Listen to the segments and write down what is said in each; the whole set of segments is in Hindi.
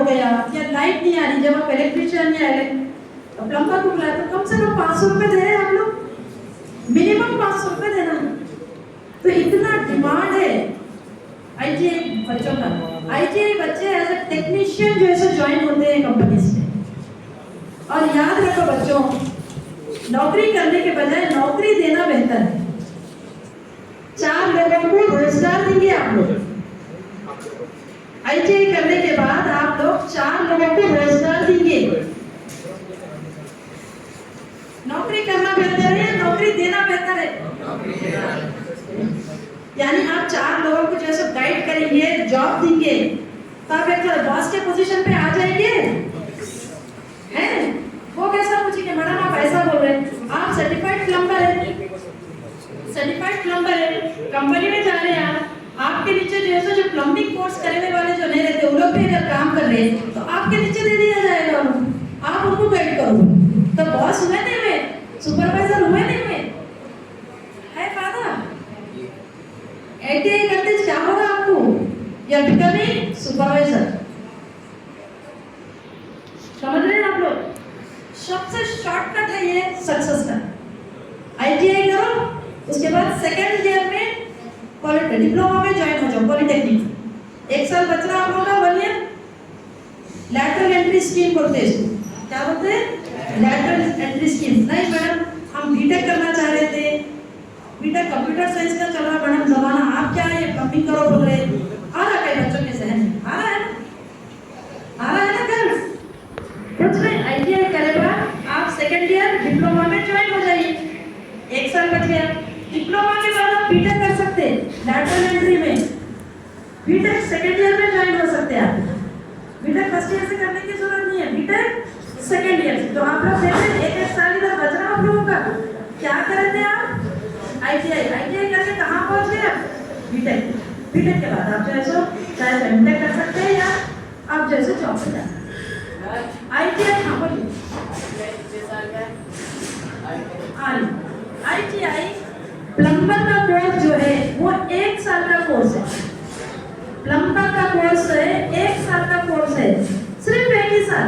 गया या लाइट नहीं आ रही, जब आप इलेक्ट्रिशियन या प्लम्बर को बुलाए तो कम से कम 500 रुपए दे रहे हैं आप लोग, मिनिमम 500 रुपए देना। तो इतना डिमांड है आईटीआई बच्चों का। आईटीआई बच्चे एज अ टेक्नीशियन जो है ज्वाइन होते हैं कंपनीज में। और याद रखो बच्चों, नौकरी करने के बजाय नौकरी देना बेहतर है। 4 लोगों को रोजगार देंगे आप लोग। आईटीआई करने के बाद आप लोग 4 लोगों को रोजगार देंगे। नौकरी करना बेहतर है या नौकरी देना बेहतर है? यानी आप 4 लोगों को जैसे गाइड करेंगे, जॉब देंगे, तो आप एक बॉस के पोजीशन पे आ जाएंगे हैं? वो कैसा पूछेंगे, मैडम आप ऐसा बोल रहे हैं, आप सर्टिफाइड प्लम्बर है, सर्टिफाइड प्लम्बर है, कंपनी में जा रहे हैं आपके नीचे जो है जो प्लम्बिंग कोर्स करने वाले जो नहीं रहते उन लोग भी अगर काम कर रहे हैं तो आपके नीचे दे दिया जाएगा, आप उनको गाइड करो। तो बॉस हुए नहीं हुए, सुपरवाइजर हुए नहीं हुए, है फायदा? आईटीआई करते क्या होगा आपको? या बिकमिंग सुपरवाइजर। समझ रहे हैं आप लोग? सबसे शॉर्टकट है ये सक्सेस का। आईटीआई करो, उसके बाद सेकेंड ईयर में डिप्लोमा में ज्वाइन हो जाओ पॉलिटेक्निक। 1 साल बच रहा आप लोगों का, 1 ईयर लैटरल एंट्री स्कीम बोलते हैं इसको। क्या बोलते हैं? Lateral entry scheme. नहीं मैडम हम बीटेक करना चाह रहे थे, बीटेक कंप्यूटर साइंस का चल रहा मैडम जमाना, आप क्या ये प्लम्बिंग करो बोल रहे? आ रहा है बच्चों के जहन में? आ रहा है ना गर्ल्स? कुछ नहीं, आईटीआई करेगा आप सेकेंड ईयर डिप्लोमा में ज्वाइन हो जाइए। 1 साल बच गया। डिप्लोमा के बाद आप बीटेक कर सकते हैं लैटरल एंट्री में। बीटेक सेकेंड ईयर में ज्वाइन हो सकते हैं आप। बीटेक फर्स्ट ईयर से करने की जरूरत नहीं है, बीटेक सेकेंड ईयर से। तो आप लोग देखते हैं 1 साल इधर बच रहा आप लोगों का। क्या कर रहे थे आप? आईटीआई करके कहाँ पहुँच गए? बीटेक। बीटेक के बाद आप जैसे चाहे एमटेक कर सकते हैं या आप जैसे जॉब पे जा सकते हैं। आईटीआई हाँ बोलिए। आईटीआई प्लम्बर का कोर्स जो है वो 1 साल का कोर्स है। प्लम्बर का कोर्स है 1 साल का कोर्स है, सिर्फ 1 ही साल।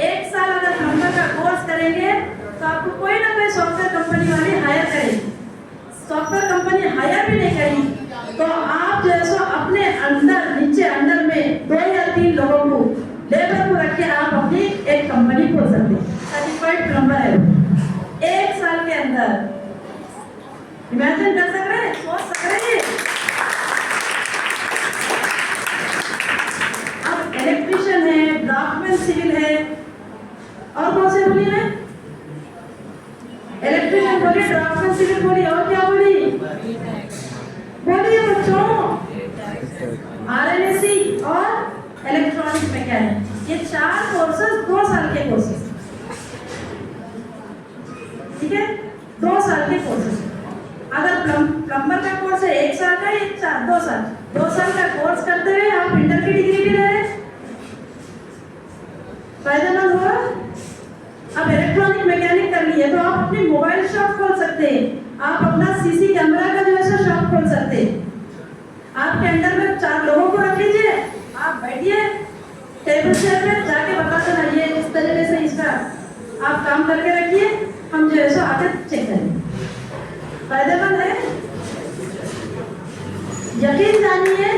1 साल अगर प्लम्बर का कोर्स करेंगे तो आपको कोई ना कोई सॉफ्टवेयर कंपनी वाली हायर करेगी। सॉफ्टवेयर कंपनी हायर भी नहीं करी तो आप जो है सो अपने अंदर नीचे अंडर में 2 या 3 लोगों को लेबर को रख के आप अपनी एक कंपनी खोल सकते हैं। सर्टिफाइड प्लम्बर है 1 साल के अंदर। इमेजिन कर सक रहे हैं, सोच सक रहे हैं? अब इलेक्ट्रिशियन है, ड्राफ्टमैन सिविल है, और कौन से बोलिए ना? इलेक्ट्रिशियन बोलिए, ड्राफ्टमैन सिविल बोलिए, और क्या बोलिए? बोलिए बच्चों। आरएनएसी और इलेक्ट्रॉनिक मैकेनिक, ये 4 कोर्सेज 2 साल के कोर्सेज, ठीक है? 2 साल के कोर्सेज। अगर प्लम्बर का कोर्स है 1 साल का, 2 साल, 2 साल का कोर्स करते हुए आप इंटर की डिग्री भी ले रहे हैं, फायदेमंद होगा। अब इलेक्ट्रॉनिक मैकेनिक कर लिए तो आप अपनी मोबाइल शॉप खोल सकते हैं, आप अपना सीसी कैमरा का जो है शॉप खोल सकते हैं। आपके अंडर में 4 लोगों को रख लीजिए, आप बैठिए टेबल चेयर पे, जाके बता देना ये इस तरीके से इसका आप काम करके रखिए, हम जो है सो आके चेक करेंगे। फायदेमंद है, यकीन जानिए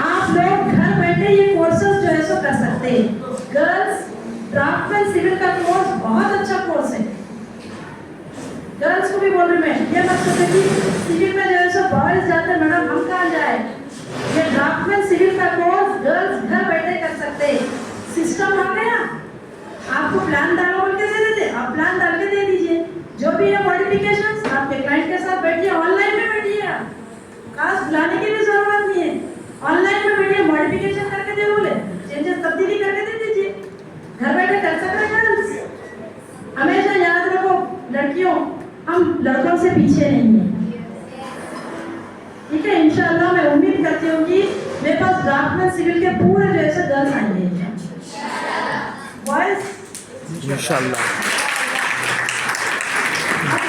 आप लोग घर बैठे ये कोर्सेज जो है सो कर सकते हैं। गर्ल्स ड्राफ्टमैन सिविल का कोर्स बहुत अच्छा कोर्स है। गर्ल्स को भी बोल रही मैं, ये मत सोचो कि सिविल में जो है सो बॉयज जाते मैडम हम कहाँ जाए। ये ड्राफ्टमैन सिविल का कोर्स गर्ल्स घर बैठे कर सकते हैं। सिस्टम आ गया, आपको प्लान डालो बोल के दे देते, आप प्लान डाल के दे दीजिए। जो भी है मॉडिफिकेशंस आपके क्लाइंट के साथ बैठिए, ऑनलाइन में बैठिए, आप खास बुलाने की भी जरूरत नहीं है, ऑनलाइन में बैठिए, मॉडिफिकेशन करके दे बोले, चेंजेस तब्दीली करके दे दीजिए, घर बैठे कर सकते हैं। हमेशा याद रखो लड़कियों, हम लड़कों से पीछे नहीं है, ठीक है? इंशाल्लाह मैं उम्मीद करती हूँ कि मेरे पास ड्राफ्टमैन सिविल के पूरे जैसे गर्ल्स आएंगे बॉयज इंशाल्लाह।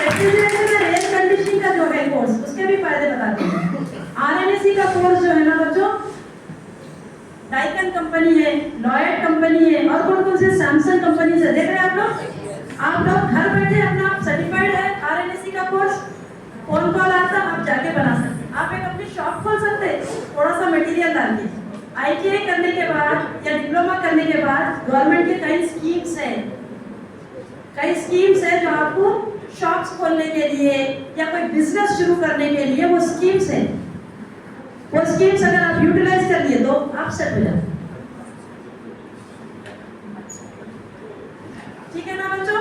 एयर कंडीशनिंग का जो है कोर्स, उसके भी फायदे बताते हैं। आरएनएसी का कोर्स जो है ना बच्चों, डाइकन कंपनी है, लॉयड कंपनी है, और कौन कौन से सैमसंग कंपनी से देख रहे हैं आप लोग घर बैठे अपना सर्टिफाइड है RNSE का कोर्स, फोन कॉल आता आप जाके बना सकते हैं। आप एक अपनी शॉप खोल सकते हैं, थोड़ा सा मटेरियल डाल के। ITI करने के बाद या डिप्लोमा करने के बाद गवर्नमेंट के कई स्कीम्स है जो आपको शॉप्स खोलने के लिए या कोई बिजनेस शुरू करने के लिए वो स्कीम्स है। वो स्कीम्स अगर आप यूटिलाइज कर लिए तो आप सेट हो जाते। ठीक है ना बच्चों?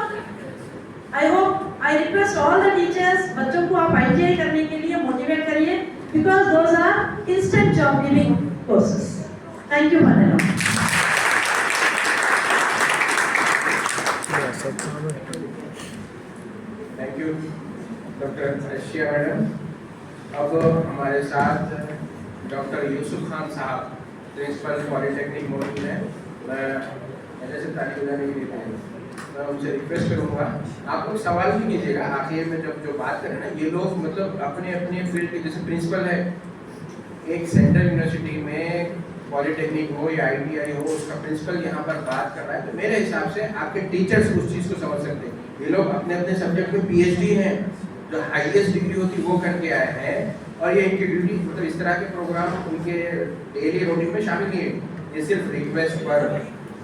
I request all the teachers, बच्चों को आप ITI करने के लिए मोटिवेट करिए, because those are instant job giving courses. Thank you madam. Thank you doctor Arshia madam. अब हमारे साथ डॉक्टर यूसुफ खान साहब, प्रिंसिपल पॉलिटेक्निक मौजूद हैं। मैं जैसे तारीफ बजाने के लिए मैं उनसे रिक्वेस्ट करूँगा, आप लोग सवाल भी कीजिएगा आखिर में जब जो बात करें ना। ये लोग मतलब अपने अपने फील्ड के, जैसे प्रिंसिपल है एक सेंट्रल यूनिवर्सिटी में, पॉलिटेक्निक हो या ITI हो, उसका प्रिंसिपल यहाँ पर बात कर रहा है, तो मेरे हिसाब से आपके टीचर्स उस चीज़ को समझ सकते हैं। ये लोग अपने अपने सब्जेक्ट में PhD हैं, जो हाईएस्ट डिग्री होती है वो करके आए हैं, और ये इनकी ड्यूटी मतलब इस तरह के प्रोग्राम उनके डेली रूटीन में शामिल नहीं है। ये सिर्फ रिक्वेस्ट पर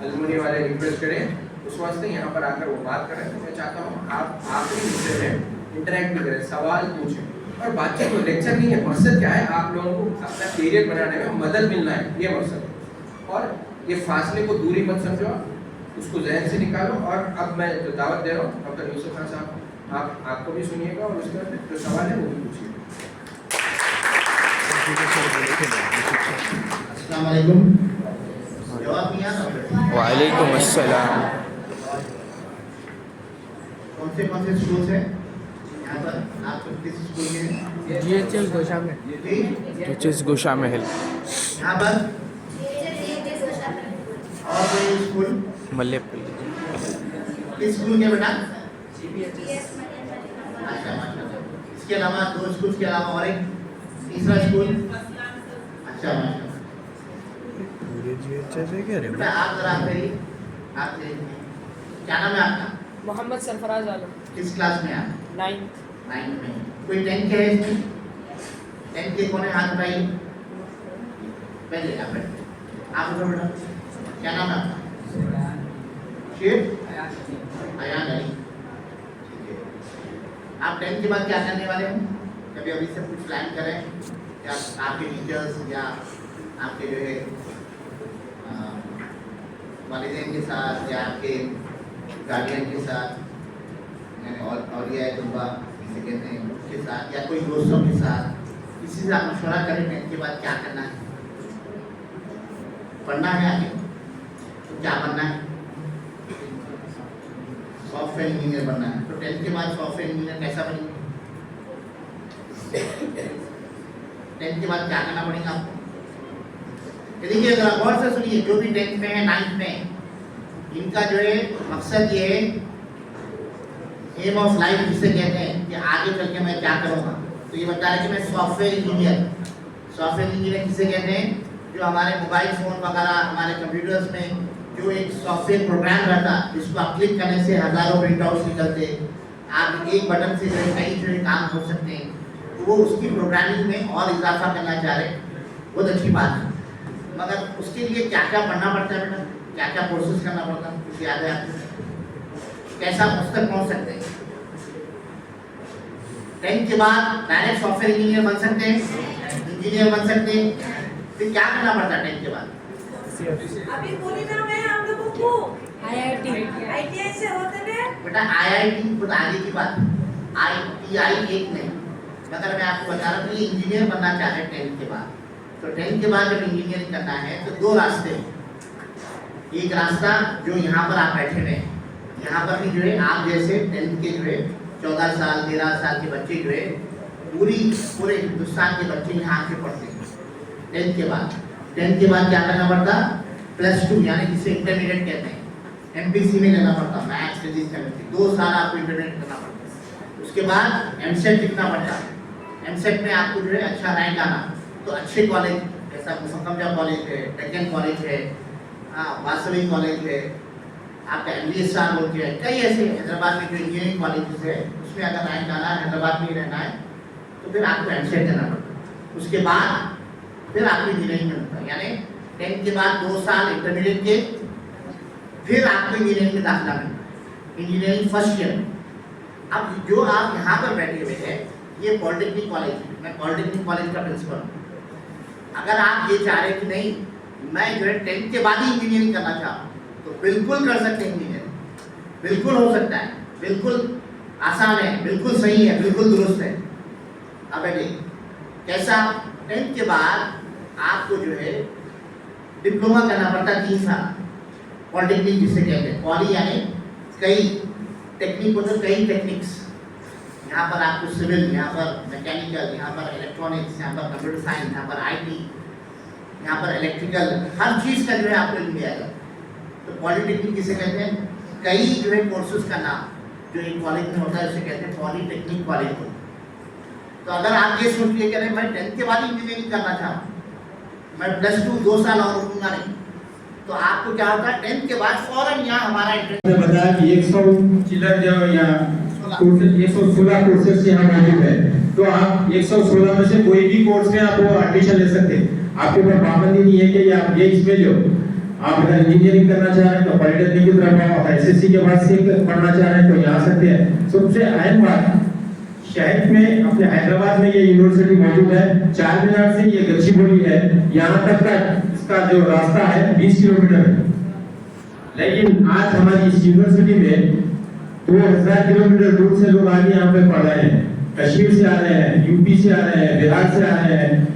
अलमुनी वाले रिक्वेस्ट करें, उस वास्ते यहाँ पर आकर वो बात करें। तो मैं चाहता हूँ आप आखिरी हिस्से में इंटरेक्ट भी करें, सवाल पूछें, और बातचीत को लेक्चर नहीं है। मकसद क्या है, आप लोगों को अपना करियर बनाने में मदद मिलना है, ये मकसद है। और ये फासले को दूरी मत समझो, उसको जहन से निकालो। और अब मैं जो दावत दे रहा हूँ डॉक्टर यूसुफ खान साहब, आपको भी सुनिएगा और उसके बाद जो सवाल है वो भी पूछिएगा। अस्सलाम वालेकुम। जवाब नहीं आना। वालेकुम अस्सलाम। कौन से स्कूल हैं यहाँ पर? आप सब किस स्कूल के हैं? GHS गोशा में। GHS गोशा महल। यहाँ पर और कोई स्कूल? मल्लेपल्ली। किस स्कूल के बेटा? अच्छा माशाल्लाह। इसके अलावा 2 स्कूल के अलावा और एक तीसरा स्कूल? अच्छा माशाल्लाह। GHS है क्या रे? बेटा आप जरा करिए, आपसे क्या नाम है आपका? मोहम्मद सरफराज आलम। किस क्लास में आप? 9th में। कोई 10 के है इसमें? 10 के कौन है? हाथ उठाइए पहले। आप बैठे, आप उधर बेटा। क्या नाम है आपका? शेर अयान अली। ठीक है। आप 10 के बाद क्या करने वाले हैं? कभी अभी से कुछ प्लान करें या आपके टीचर्स या आपके जो है वालिदैन के साथ या आपके गार्डियन के साथ, और या तुलबा जिसे कहते हैं उसके साथ, या कोई दोस्तों के साथ, किसी से आप मशवरा करें 10 के बाद क्या करना है? पढ़ना है आगे तो क्या बनना है? सॉफ्टवेयर इंजीनियर बनना है। तो 10 के बाद सॉफ्टवेयर इंजीनियर कैसा बनेंगे? 10 के बाद क्या करना पड़ेगा आपको? देखिए जरा गौर से सुनिए, जो भी 10th में है 9th में, इनका जो है मकसद ये है, एम ऑफ लाइफ जिसे कहते हैं कि आगे चल के मैं क्या करूँगा। तो ये बता रहे कि मैं सॉफ्टवेयर इंजीनियर किसे कहते हैं? जो हमारे मोबाइल फ़ोन वगैरह, हमारे कंप्यूटर्स में जो एक सॉफ्टवेयर प्रोग्राम रहता है जिसको आप क्लिक करने से हज़ारों प्रिंट आउट्स निकलते, आप एक बटन से जो है कई जो है काम हो सकते हैं, तो वो उसकी प्रोग्रामिंग में और इजाफा करना चाह रहे हैं। बहुत अच्छी बात है, मगर उसके लिए क्या क्या पढ़ना पड़ता है बेटा? क्या क्या कोर्सेज करना पड़ता है? कुछ याद है आपको? कैसा उस तक पहुँच सकते हैं? 10 के बाद डायरेक्ट सॉफ्टवेयर इंजीनियर बन सकते हैं, इंजीनियर बन सकते हैं। फिर क्या करना पड़ता है 10 के बाद? अभी बोली ना मैं आप लोगों को ITI से होते हुए बेटा IIT खुद आगे की बात, ITI एक नहीं, मगर मैं आपको बता रहा हूँ कि इंजीनियर बनना चाह रहे हैं 10 के बाद। तो 10 के बाद जब इंजीनियरिंग करना है तो 2 रास्ते हैं। एक रास्ता जो यहाँ पर आप बैठे हुए हैं, यहाँ पर भी जो है आप जैसे 10th के जो है 14 साल 13 साल के बच्चे जो है पूरे हिंदुस्तान के बच्चे यहाँ आके पढ़ते हैं 10th के बाद। 10th के बाद क्या करना पड़ता? +2 यानी जिसे इंटरमीडिएट कहते हैं, MPC में लेना पड़ता, मैथ्स फिजिक्स केमिस्ट्री। 2 साल आपको इंटरमीडिएट करना पड़ता। उसके बाद MSET लिखना पड़ता। MSET में आपको जो है अच्छा रैंक आना तो अच्छे कॉलेज जैसा मुसक्कमजा कॉलेज है, डेक्कन कॉलेज है, वासवी कॉलेज है, आपका MBSR बोल के है, कई ऐसे हैदराबाद में जो इंजीनियरिंग कॉलेजेस है, उसमें अगर रैंक डाला है, हैदराबाद में ही रहना है, तो फिर आपको एमसेट देना पड़ता है। उसके बाद फिर आपको इंजीनियरिंग में होता है, यानी 10th के बाद 2 साल इंटरमीडिएट के, फिर आपको इंजीनियरिंग में दाखिला मिलता है, इंजीनियरिंग फर्स्ट ईयर। अब जो आप यहाँ पर बैठे हुए हैं, ये पॉलिटेक्निक कॉलेज है, मैं पॉलिटेक्निक कॉलेज का प्रिंसिपल हूँ। अगर आप ये चाह रहे कि नहीं मैं जो है 10th के बाद ही इंजीनियरिंग करना चाहूँ, तो बिल्कुल कर सकते हैं इंजीनियरिंग, बिल्कुल हो सकता है, बिल्कुल आसान है, बिल्कुल सही है, बिल्कुल दुरुस्त है। अब बेटे कैसा, 10th के बाद आपको जो है डिप्लोमा करना पड़ता है 3 साल, पॉलिटेक्निक जिसे कहते हैं, पॉली यानी कई टेक्निक होते हैं, कई टेक्निक्स। यहाँ पर आपको सिविल, यहाँ पर मैकेनिकल, यहाँ पर इलेक्ट्रॉनिक्स, यहाँ पर कंप्यूटर साइंस, यहाँ पर IT, यहाँ पर इलेक्ट्रिकल, हर चीज़ का जो है आपको इल्म दिया जाए। तो पॉलिटेक्निक किसे कहते हैं, कई जो है कोर्सेज का नाम जो एक कॉलेज में होता है उसे कहते हैं पॉलिटेक्निक कॉलेज होता है। तो अगर आप ये सोच लिए करें मैं 10th के बाद इंजीनियरिंग करना चाहूँ, मैं +2 2 साल और रुकूंगा नहीं, तो आपको क्या होता है 10th के बाद फौरन यहाँ हमारा इंटरेस्ट बताया कि 100 चिल्लर जो यहाँ 116 कोर्सेज यहाँ मौजूद है, तो आप 116 में से कोई भी कोर्स में आप एडमिशन ले सकते हैं। आपके ऊपर पाबंदी नहीं है कि आप ये इसमें जो आप अगर इंजीनियरिंग करना चाह रहे हैं तो पॉलिटेक्निक की तरफ आओ, SSC के बाद से पढ़ना चाह रहे हैं तो यहाँ सकते हैं। सबसे अहम बात, शहर में अपने हैदराबाद में ये यूनिवर्सिटी मौजूद है, 4 मीनार से ये गच्चीबोली है, यहाँ तक का इसका जो रास्ता है 20 किलोमीटर है। लेकिन आज हमारी इस यूनिवर्सिटी में 2000 किलोमीटर दूर से लोग आगे यहाँ पे पढ़ रहे हैं, कश्मीर से आ रहे हैं, यूपी से आ रहे हैं, बिहार से आ रहे हैं,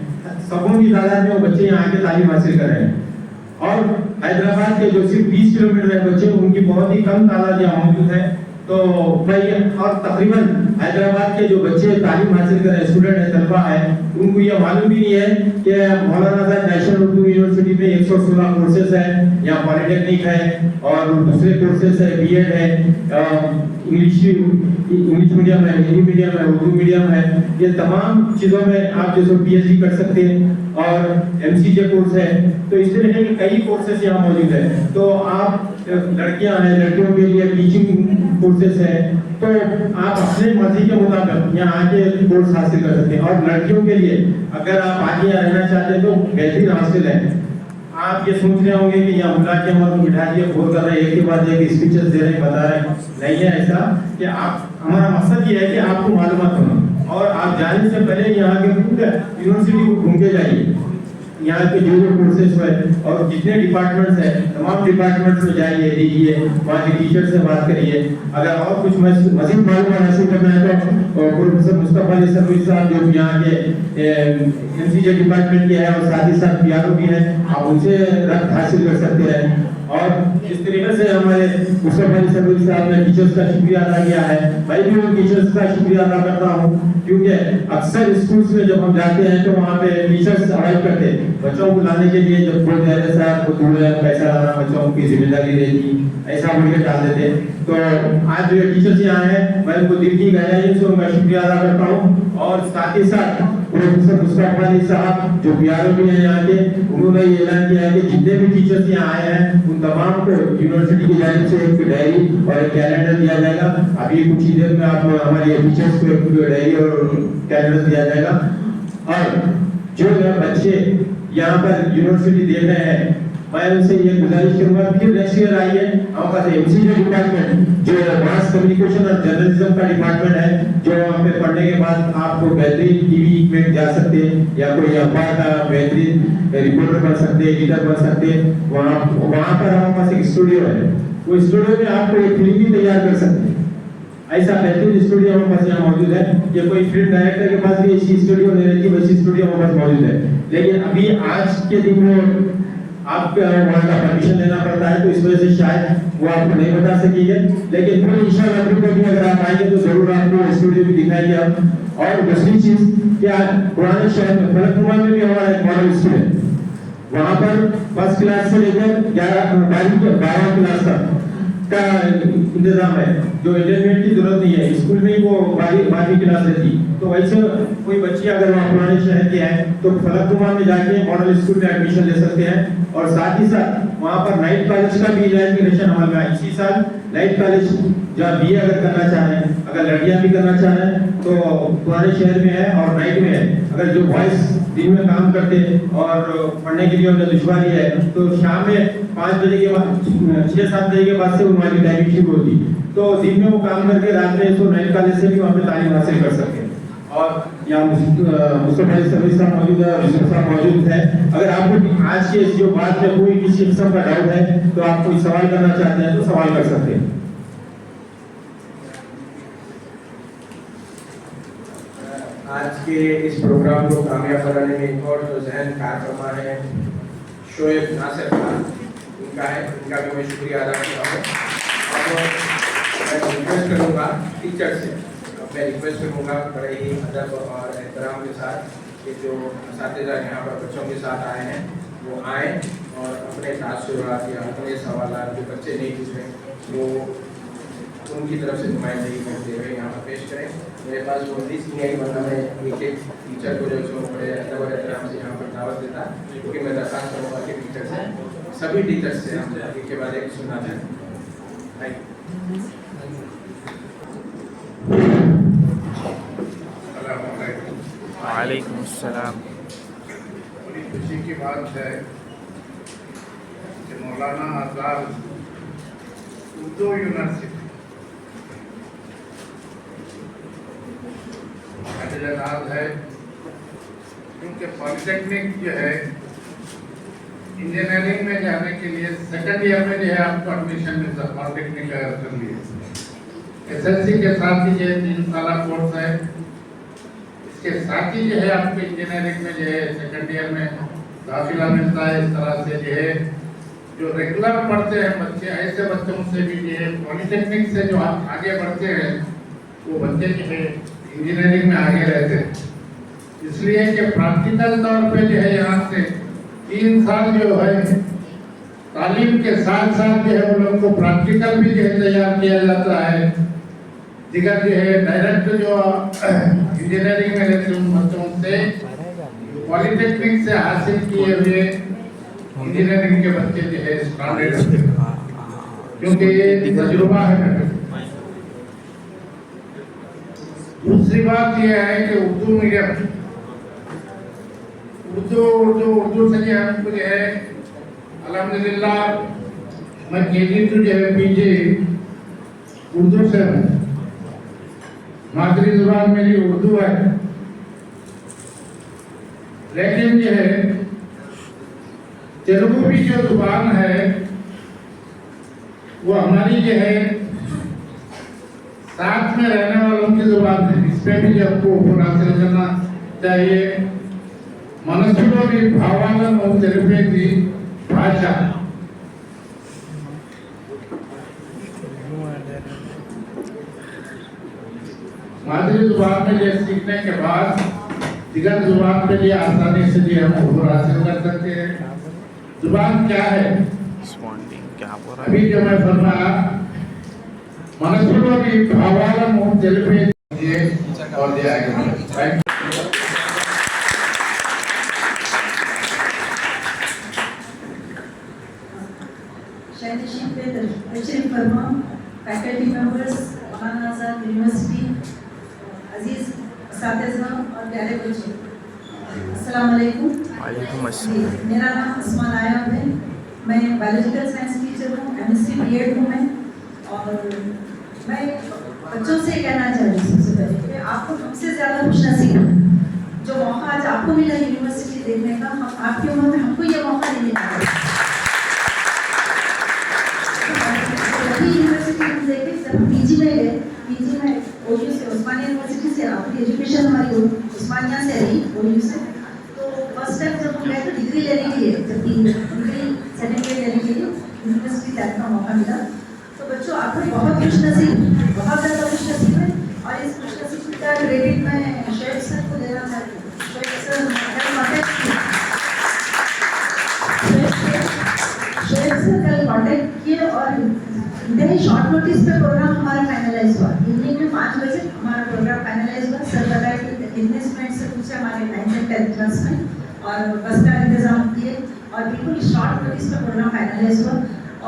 सबों की तादाद में वो बच्चे यहाँ आके तालीम हासिल कर रहे हैं। और हैदराबाद के जो सिर्फ 20 किलोमीटर है बच्चे, उनकी बहुत ही कम तादाद यहाँ मौजूद है। तो भाई और तकरीबन हैदराबाद के जो बच्चे तालीम हासिल कर रहे स्टूडेंट है, तलबा है, उनको ये मालूम भी नहीं है कि मौलाना आजाद नेशनल उर्दू यूनिवर्सिटी में 116 कोर्सेज है, यहाँ पॉलिटेक्निक है और दूसरे कोर्सेज है, BEd है, इंग्लिश मीडियम है, हिंदी मीडियम है, उर्दू मीडियम है, ये तमाम चीज़ों में आप जैसे PhD कर सकते हैं और MCJ कोर्स है। तो इस तरह के कई कोर्सेज यहाँ मौजूद है। तो आप लड़कियां हैं, लड़कियों के लिए टीचिंग कोर्सेज है, तो आप अपने मर्जी के मुताबिक यहाँ आके कोर्स हासिल कर सकते हैं। और लड़कियों के लिए अगर आप आगे यहाँ रहना चाहते हैं तो बेहतरीन हॉस्टल है। आप ये सोच रहे होंगे कि यहाँ बुला के हम बिठा दिए, बोल कर रहे हैं, एक के बाद एक स्पीचेस दे रहे हैं, बता रहे हैं, नहीं है ऐसा कि आप, हमारा मकसद ये है कि आपको मालूमात होना और आप जाने से पहले यहाँ के पूरे यूनिवर्सिटी को घूम के जाइए, यहाँ के जो कोर्सेज है और जितने डिपार्टमेंट्स हैं तमाम डिपार्टमेंट्स में जाइए, देखिए, वहाँ के टीचर से बात करिए। अगर और कुछ मज़ीद मालूमात हासिल करना है तो प्रोफेसर मुस्तफा अली सरवी साहब जो यहाँ के MCJ डिपार्टमेंट के हैं और साथ ही साथ PRO भी हैं, आप उनसे रब्त हासिल कर सकते हैं। और इस तरीके से हमारे मुस्तफा अली सरवी साहब ने टीचर्स का शुक्रिया अदा किया है। मैं भी उन टीचर्स का शुक्रिया अदा करता हूँ, क्योंकि अक्सर स्कूल्स में जब हम जाते हैं तो वहाँ पे टीचर्स अवॉइड करते हैं बच्चों को लाने के लिए, जब बोलते हैं साहब को दूर पैसा लाना बच्चों की जिम्मेदारी रहेगी, ऐसा बोल के डाल देते। तो आज जो टीचर्स यहाँ हैं मैं उनको दिल की गहराइयों से उनका शुक्रिया अदा करता हूँ। और साथ ही साथ प्रोफेसर मुस्तफा अली साहब जो PRO भी हैं यहाँ के, उन्होंने ये ऐलान किया है कि जितने भी टीचर्स यहाँ आए हैं उन तमाम को यूनिवर्सिटी की जानिब से एक डायरी और एक कैलेंडर दिया जाएगा। अभी कुछ ही देर में आप हमारे टीचर्स को एक डायरी और कैलेंडर दिया जाएगा। और जो बच्चे यहाँ पर यूनिवर्सिटी देख रहे हैं, मैं उनसे ये गुजारिश करूंगा फिर नेक्स्ट ईयर आइए। हमारे पास MCJ डिपार्टमेंट जो मास कम्युनिकेशन और जर्नलिज्म का डिपार्टमेंट है, जो वहाँ पे पढ़ने के बाद आपको बेहतरीन TV इक्विपमेंट जा सकते हैं या कोई अखबार का बेहतरीन रिपोर्टर बन सकते हैं, एडिटर बन सकते हैं। वहाँ पर हमारे पास एक स्टूडियो है, वो स्टूडियो में आपको एक फिल्म भी तैयार कर सकते हैं। ऐसा बेहतरीन स्टूडियो हमारे पास यहाँ मौजूद है। ये कोई फिल्म डायरेक्टर के पास भी ऐसी स्टूडियो नहीं रहती, वैसी स्टूडियो हमारे पास मौजूद है। लेकिन अभी आज के दिन में आपको वहाँ का परमिशन लेना पड़ता है, तो इस वजह से शायद वो आपको नहीं बता सकेंगे। लेकिन फिर इंशाल्लाह भी अगर आप आएंगे तो जरूर आपको स्टूडियो भी दिखाएंगे हम। और दूसरी चीज क्या, पुराने शहर में फलकनुमा में भी हमारा एक मॉडल स्कूल है, वहाँ पर फर्स्ट क्लास से लेकर 12 क्लास तक का इंतजाम है, जो इंटरमीडिएट की जरूरत नहीं है, स्कूल में ही वो 12वीं क्लास रहती। तो वैसे कोई बच्ची अगर वहाँ पुराने शहर के है तो फलकनुमा में जाके मॉडल स्कूल में एडमिशन ले सकते हैं। और साथ ही साथ वहाँ पर नाइट कॉलेज का भी इलेक्शन अमल में है। इसी साल नाइट कॉलेज जहाँ बीए अगर करना चाहें, अगर लड़कियां भी करना चाहें तो पुराने शहर में है और नाइट में है। अगर जो बॉयज दिन में काम करते और पढ़ने के लिए उन्हें दुश्वारी है तो शाम में 5 बजे के बाद 6-7 बजे के बाद से उनकी टाइमिंग शुरू होती। तो दिन में वो काम करके रात में इसको नाइट कॉलेज से भी वहाँ पे तालीम हासिल कर सकते हैं। और यहाँ मुस्तफा सर्विस का मौजूद है, विष्णु साहब मौजूद है। अगर आपको आज के जो बात में कोई किसी किस्म का डाउट है तो आप कोई सवाल करना चाहते हैं तो सवाल कर सकते हैं। आज के इस प्रोग्राम को कामयाब बनाने में एक और जो जहन कारफरमा है शोएब नासिर खान, उनका है, उनका भी मैं शुक्रिया अदा करता हूँ। और मैं रिक्वेस्ट करूँगा टीचर से, मैं रिक्वेस्ट करूँगा बड़े ही अदब और एहतराम के साथ कि जो असातिज़ा यहाँ पर बच्चों के साथ आए हैं वो आएँ और अपने तासुरात या अपने सवालात जो बच्चे नहीं पूछ रहे वो उनकी तरफ से नुमाइंदगी करते हुए यहाँ पर पेश करें। मेरे पास वो 30 नहीं आई, वरना मैं एक टीचर को जो बड़े अदब और एहतराम से यहाँ पर दावत देता, क्योंकि मैं दरख्वास्त करूँगा कि टीचर से, सभी टीचर से हम एक के बाद एक सुनना चाहें। वालेकुम अस्सलाम। बड़ी खुशी की बात है कि मौलाना आज़ाद उर्दू यूनिवर्सिटी काबिल-ए-नाज़ है, क्योंकि पॉलिटेक्निक जो है इंजीनियरिंग में जाने के लिए सेकंड ईयर में जो है आपको एडमिशन मिलता है पॉलिटेक्निक कर लिए। एसएससी के साथ ही ये 3 साल कोर्स है, इसके साथ ही जो है आपको इंजीनियरिंग में जो है सेकंड ईयर में दाखिला मिलता है। इस तरह से जो है जो रेगुलर पढ़ते हैं बच्चे, ऐसे बच्चों से भी जो है पॉलिटेक्निक से जो आगे बढ़ते हैं वो बच्चे जो है इंजीनियरिंग में आगे रहते हैं। इसलिए कि प्रैक्टिकल तौर पे जो है यहाँ से 3 साल जो है तालीम के साथ साथ जो है उन लोगों को प्रैक्टिकल भी जो है तैयार किया जाता है। दिगर जो है डायरेक्ट जो इंजीनियरिंग में रहते उन बच्चों से पॉलिटेक्निक से हासिल किए हुए इंजीनियरिंग के बच्चे जो है स्टैंडर्ड रहते हैं, क्योंकि ये तजुर्बा है। दूसरी बात यह है कि उर्दू मीडियम उर्दू से जो हमको जो है अल्हम्दुलिल्लाह मैं केजी टू जो है पीजी उर्दू से हूँ, मादरी जुबान मेरी उर्दू है। लेकिन जो है तेलुगु भी जो जुबान है वो हमारी जो है साथ में रहने वालों की जुबान है, इस पे भी आपको हासिल करना चाहिए। मनसुलों भावालन और तेलुगु की भाषा मादरी जुबान में ये सीखने के बाद दिगर जुबान पे भी आसानी से भी हम उर्दू हासिल कर सकते हैं। जुबान क्या है? क्या बोल रहा है? अभी जो मैं फरमाया मनसुलों की भावालन और तेलुगु और दिया गया। फैकल्टी मेंबर्स, मौलाना आज़ाद यूनिवर्सिटी, अजीज असातिज़ा और प्यारे बच्चों, अस्सलाम वालेकुम। वालेकुम अस्सलाम। मेरा नाम अस्मा नायब है, मैं बायोलॉजिकल साइंस टीचर हूँ, एमएससी बीएड हूँ मैं। और मैं बच्चों से कहना चाहती हूँ सबसे पहले कि आपको हमसे ज़्यादा खुशनसीब जो मौका आज आपको मिला यूनिवर्सिटी देखने का, हम आपकी उम्र में हमको ये मौका नहीं मिला। यूनिवर्सिटी हम देखे जब पीजी में गए, पीजी में ओयू से उस्मानिया यूनिवर्सिटी से अपनी एजुकेशन हमारी उस्मानिया से रही, ओयू से। तो फर्स्ट टाइम जब हम गए तो डिग्री लेने के लिए, जब डिग्री सर्टिफिकेट लेने के लिए यूनिवर्सिटी जाने का मौका मिला। तो बच्चों आप लोग बहुत खुशनसीब, बहुत ज़्यादा खुशनसीब है। और इस खुशनसीब का क्रेडिट मैं शोएब सर को देना चाहती हूँ। शोएब सर कल कॉन्टेक्ट किए और इतने ही शॉर्ट नोटिस पे प्रोग्राम हमारा फाइनलाइज हुआ। इवनिंग में 5 बजे हमारा प्रोग्राम फाइनलाइज हुआ। सर बताया कि इन्वेस्टमेंट से पूछे हमारे 9th and 10th क्लास में और बस का इंतजाम किए और बिल्कुल शॉर्ट नोटिस पे प्रोग्राम फाइनलाइज हुआ।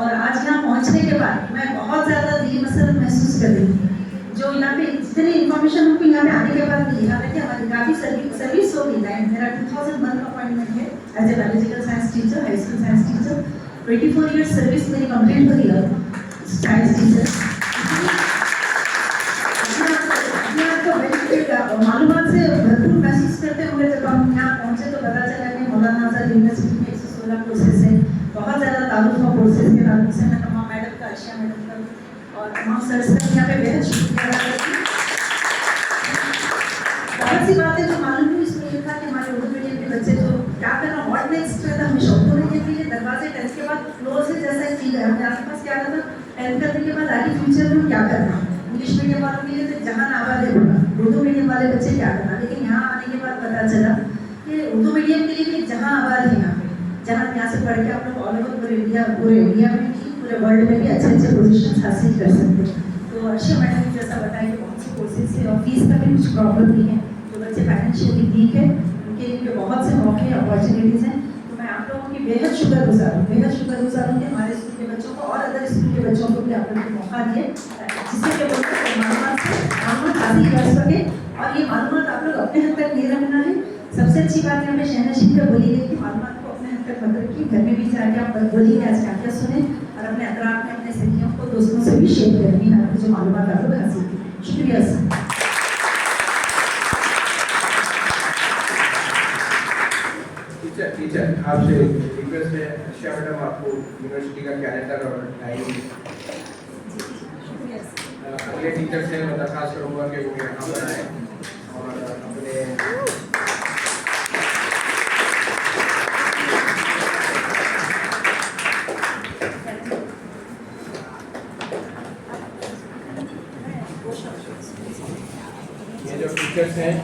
और आज यहाँ पहुँचने के बाद मैं बहुत ज़्यादा दिली मसरत महसूस कर रही हूँ। जो यहाँ पे जितनी इन्फॉर्मेशन हमको यहाँ पे आने के बाद मिली, यहाँ पे हमारी काफ़ी सर्विस हो गई है। मेरा 2001 का अपॉइंटमेंट है as a biological science teacher, high school science teacher. 24 year service मेरी कंप्लीट हो गई है साइंस टीचर। मालूमात से भरपूर महसूस करते हुए जब हम यहाँ पहुँचे तो पता चला कि मौलाना आज़ाद यूनिवर्सिटी में 116 कोर्सेज है। बहुत ज़्यादा तारुफ हुआ कोर्सेज के नाम से। मैं तमाम मैडम का, अर्शिया मैडम का और तमाम सर्स का यहाँ पे बेहद शुक्रिया अदा करती हूँ। बहुत सी बातें जो मालूम हुई इसमें ये था कि हमारे उर्दू मीडियम के बच्चे जो क्या करना, व्हाट नेक्स्ट रहता हमें शौकों में ये दरवाजे 10th के बाद क्लोज है जैसा एक चीज़ है। हमें आसपास क्या रहता 10th करने के बाद आगे फ्यूचर में क्या करना। इंग्लिश मीडियम वालों के लिए तो जहां आबाद है बोला, उर्दू मीडियम वाले बच्चे क्या करना। लेकिन यहाँ आने के बाद पता चला कि उर्दू मीडियम के लिए भी जहां आबाद है यहाँ पे, जहाँ यहाँ से पढ़ के आप लोग ऑल ओवर पूरे इंडिया में भी, पूरे वर्ल्ड में भी अच्छे अच्छे पोजीशन हासिल कर सकते हैं। तो अर्शिया मैडम ने जैसा बताया कि बहुत से कोर्सेज से और फीस का भी कुछ प्रॉब्लम नहीं है। जो बच्चे फाइनेंशियली वीक है उनके लिए बहुत से मौके अपॉर्चुनिटीज़ हैं। तो मैं आप लोगों की बेहद शुक्रगुजार हूँ कि हमारे स्कूल के बच्चों को और अदर स्कूल के बच्चों को भी आप लोगों को मौका दिए जिससे कि वो मालूमात हासिल कर सके। और ये मालूमात आप लोग अपने हद तक नहीं रखना है। सबसे अच्छी बात यहाँ पे शहनशीन पे बोली गई कि मालूमात को अपने हद तक मत रखिए, घर में भी जाके आप बोलिए आज क्या क्या सुने और अपने अतराफ में अपने सखियों को, दोस्तों से भी शेयर करेंगे आपको जो मालूमात आप लोग हासिल की। शुक्रिया सर। टीचर आपसे रिक्वेस्ट है, अर्शिया मैडम आपको यूनिवर्सिटी का कैलेंडर और टाइम अगले टीचर से मैं दरखास्त करूँगा कि वो यहाँ पर आए और अपने ये जो टीचर्स हैं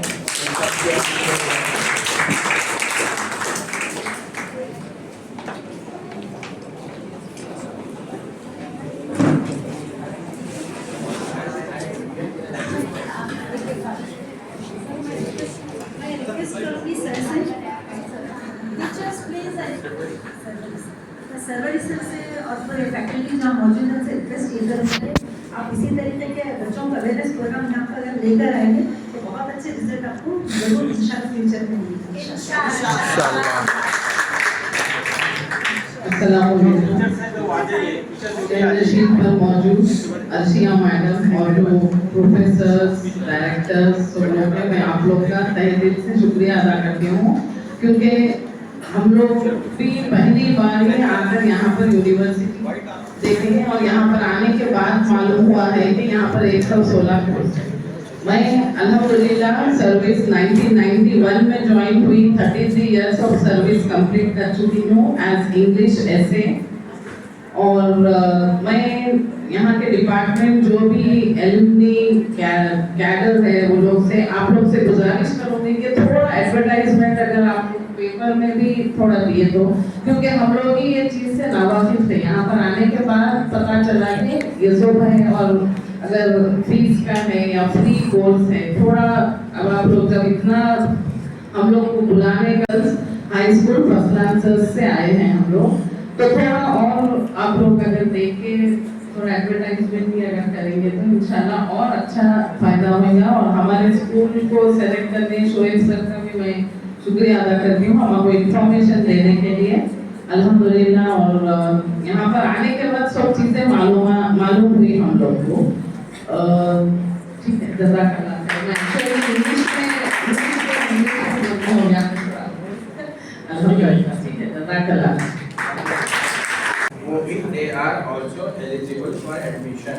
सर्वर से और पूरे फैकल्टी जहाँ मौजूद है से रिक्वेस्ट ये करूँगी आप इसी तरीके के बच्चों का अवेयरनेस प्रोग्राम यहाँ पर अगर लेकर आएंगे तो बहुत अच्छे रिजल्ट आपको जरूर इंशाल्लाह फ्यूचर में मिलेंगे। शीट पर मौजूद अर्शिया मैडम और जो प्रोफेसर्स, डायरेक्टर्स सब लोग हैं, मैं आप लोग का तहे दिल से शुक्रिया अदा करती हूँ क्योंकि हम लोग भी पहली बार ही आकर यहाँ पर यूनिवर्सिटी देखे हैं और यहाँ पर आने के बाद मालूम हुआ है कि यहाँ पर 116 कोर्स है। मैं अल्हम्दुलिल्लाह सर्विस 1991 में ज्वाइन हुई, 33 इयर्स ऑफ सर्विस कंप्लीट कर चुकी हूँ एज इंग्लिश एसए। और मैं यहाँ के डिपार्टमेंट जो भी एलुमनी कैडर है वो लोग से आप लोग से गुजारिश करूँगी कि थोड़ा एडवर्टाइजमेंट अगर आप पेपर में भी थोड़ा दिए तो, क्योंकि हम लोग ही ये चीज़ से नावाकिफ थे। यहाँ पर आने के बाद पता चला कि ये सब है और अगर फीस का है या फ्री कोर्स है थोड़ा। अब आप लोग जब इतना हम लोग को बुलाने कल हाई स्कूल फर्स्ट क्लासेस से आए हैं हम लोग, तो थोड़ा और आप लोग अगर देख के थोड़ा एडवर्टाइजमेंट भी अगर करेंगे तो इंशाल्लाह और अच्छा फायदा होगा। और हमारे स्कूल को सेलेक्ट करने शोएब सर का भी मैं शुक्रिया अदा करती हूँ हमको इन्फॉर्मेशन देने के लिए अल्हम्दुलिल्लाह। और यहाँ पर आने के बाद सब चीज़ें मालूम हुई हम लोग को। ठीक है, जज़ाकल्लाह। मैं एक्चुअली इंग्लिश में हो गया अल्हम्दुलिल्लाह। ठीक है, जज़ाकल्लाह। They are also eligible for admission.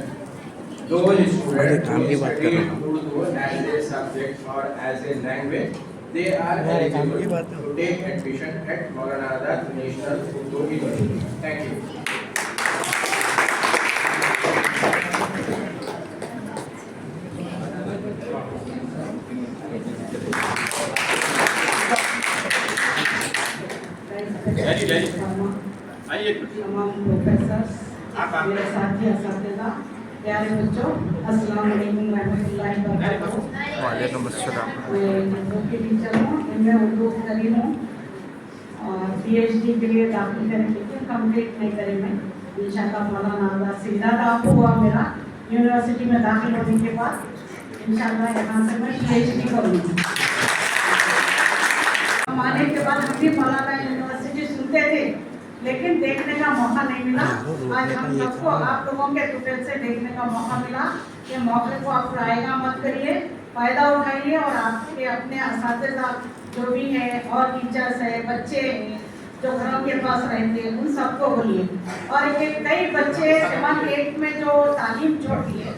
Those students who study Urdu as a subject or as a language, they are eligible to take admission at Maulana Azad National Urdu University. Thank you. तमाम प्रोफेसर्स मेरे साथी असातिज़ा, प्यारे बच्चों, अस्सलाम वालेकुम रहमतुल्लाहि व बरकातहू। वालेकुम अस्सलाम। मैं उर्दू की टीचर हूँ, इनमें उर्दू करी हूँ और PhD के लिए दाखिल करें, लेकिन कंप्लीट नहीं करी मैं। इंशाअल्लाह मौलाना आज़ाद से इरादा आपको हुआ मेरा यूनिवर्सिटी में दाखिल होने के बाद इंशाअल्लाह यहाँ से मैं PhD करूँगी। हम आने के बाद हम भी मौलाना यूनिवर्सिटी सुनते थे, लेकिन देखने का मौका नहीं मिला। आज हम सबको आप लोगों के ट्यूटोरियल से देखने का मौका मिला। ये मौके को आप आएगा मत करिए, फ़ायदा उठाइए और आपके अपने असातिज़ा जो भी है और टीचर्स है, बच्चे जो घरों के पास रहते हैं, उन सबको बोलिए। और ये कई बच्चे 7-8 में जो तालीम छोड़ती है,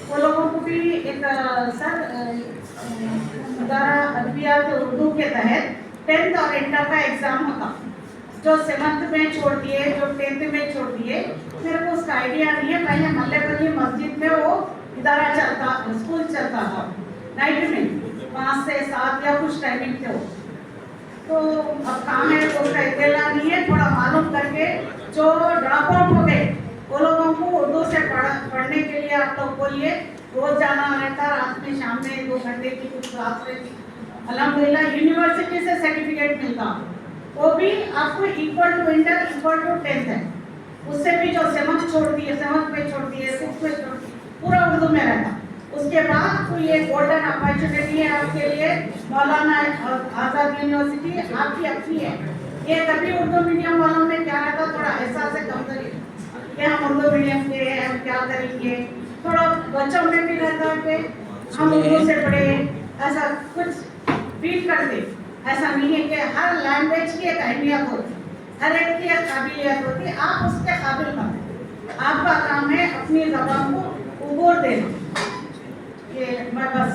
वो लोगों को भी एक इदारा अदबियात उर्दू के तहत 10th और इंटर का एग्ज़ाम होता, जो 7th में छोड़ दिए, जो 10th में छोड़ दिए, मेरे को उसका आइडिया नहीं है। पहले मल्लेपल्ली मस्जिद में वो इदारा चलता, स्कूल चलता था नाइट में 5 से 7 या कुछ टाइमिंग थे वो। तो अब काम है तो उसका इत्तेला नहीं है, थोड़ा मालूम करके जो ड्रॉप आउट हो गए वो लोगों को उर्दू से पढ़ने के लिए आप लोग बोलिए। रोज जाना रहता, रात में शाम में 2 घंटे की कुछ क्लास रहती। अल्हम्दुलिल्लाह यूनिवर्सिटी से सर्टिफिकेट मिलता, वो भी आपको equal to inter equal to 10th है। उससे भी जो 7th छोड़ती है, 7th पे छोड़ती है, 6th पे छोड़ती है, पूरा उर्दू में रहता। उसके बाद तो ये गोल्डन अपॉर्चुनिटी है आपके लिए, मौलाना आज़ाद यूनिवर्सिटी आपकी अपनी है। ये कभी उर्दू मीडियम वालों में क्या रहता, थोड़ा एहसास है कमजोरी कि हम उर्दू मीडियम के हैं, हम क्या करेंगे, थोड़ा बच्चों में भी रहता है कि हम उर्दू से पढ़े, ऐसा कुछ फील करते। ऐसा नहीं है कि हर लैंग्वेज की एक अहमियत होती, हर एक की एक काबिलियत होती, आप उसके काबिल बने। आपका काम है अपनी ज़बान को उबोर देना। ये मैं बस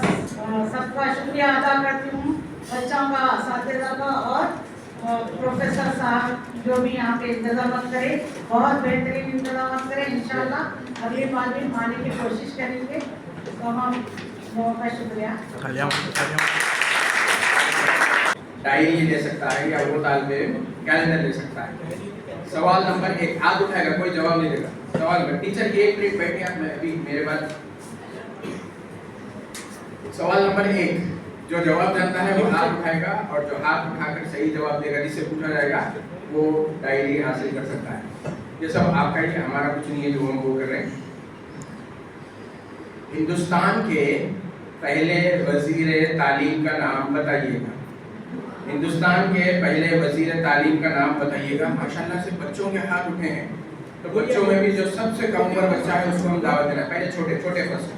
सबका शुक्रिया अदा करती हूँ, बच्चों का, असातिज़ा का और प्रोफेसर साहब जो भी यहाँ पे इंतजाम करे, बहुत बेहतरीन इंतजाम करें। इंशाल्लाह अगली बार भी आने की कोशिश करेंगे। तो हम लोगों का शुक्रिया। डायरी ले सकता है या वो तालिबे कैलेंडर ले सकता है। सवाल नंबर 1 हाथ उठाएगा, कोई जवाब नहीं देगा। सवाल नंबर टीचर की 1 मिनट बैठिए आप, मैं अभी मेरे पास। सवाल नंबर 1 जो जवाब जानता है वो हाथ उठाएगा और जो हाथ उठाकर सही जवाब देगा, जिससे पूछा जाएगा, वो डायरी हासिल कर सकता है। ये सब आपका ही, हमारा कुछ नहीं है जो हम वो कर रहे हैं। हिंदुस्तान के पहले वजीर तालीम का नाम बताइएगा। हिंदुस्तान के पहले वजीर तालीम का नाम बताइएगा। माशाल्लाह से बच्चों के हाथ उठे हैं, तो बच्चों में भी जो सबसे कम उम्र बच्चा है उसको हम दावत देना। पहले छोटे छोटे फर्स्ट,